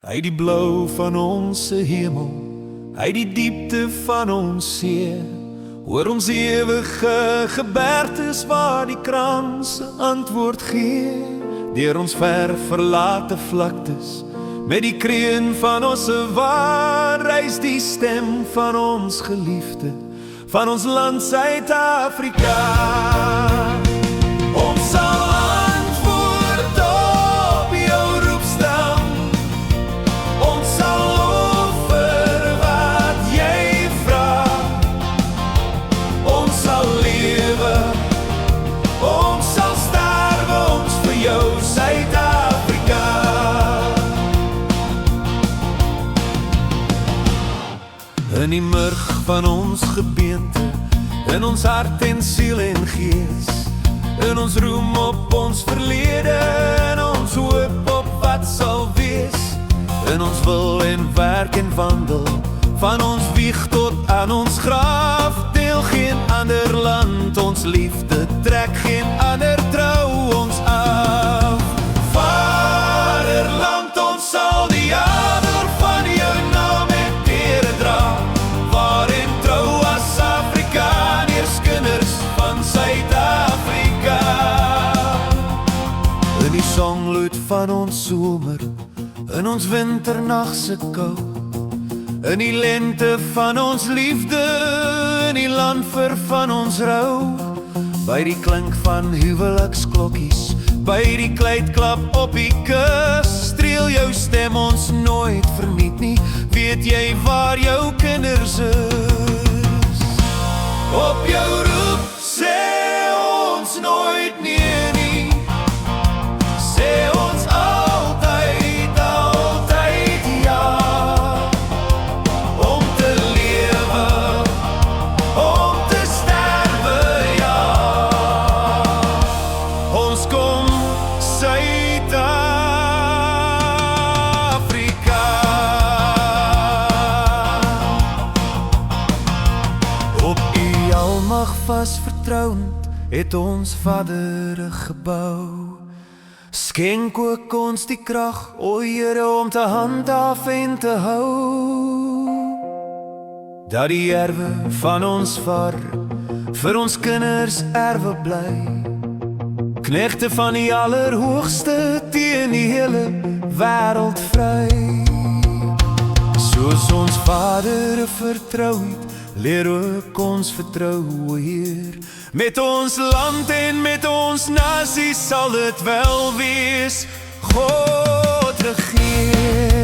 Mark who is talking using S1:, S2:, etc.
S1: Uit die blou van ons hemel, uit die diepte van ons see, hoor ons ewige gebertes waar die kranse antwoord gee. Deur ons ver verlate vlaktes, met die kreun van ons waar, reis die stem van ons geliefde, van ons land Suid-Afrika. Ons sal antwoord op jou roepstem, ons sal offer wat jy vra, ons sal lewe, ons sal sterwe, ons vir jou Suid-Afrika. In die murg van ons gebeente, in ons hart en siel en gees, in ons roem op ons verlede, in ons hoop op wat sal wees, in ons wil en werk en wandel, van ons wieg tot aan ons graf, deel geen ander land ons liefde, trek geen ander trou ons af. Vaderland, ons sal die adel van jou naam en ere dra, waarin trou as Afrikaners, kinders van Suid-Afrika. In die songloed van ons somer, in ons winternachtse kou, in die lente van ons liefde, in die landver van ons rou, by die klink van huweliksklokkies, by die kleidklap op die kus, streel jou stem ons nooit verniet nie, weet jy waar jou kinders is? Op jou roep sê ons nooit nee nie, sê ons altyd, altyd ja, om te lewe, om te sterwe, ja. Ons kom Suid-Afrika. Op u almag vas vertrouend, het ons Vader gebou. Skenk ook ons die krag, o Here, om te handhaaf en te hou, dat die erwe van ons var, vir ons kinders erwe bly. Knegte van die Allerhoogste, teen die hele wêreld vry. Soos ons Vader vertrou het, leer ook ons vertrou, o Heer. Met ons land en met ons nasie sal dit wel wees, God regeer.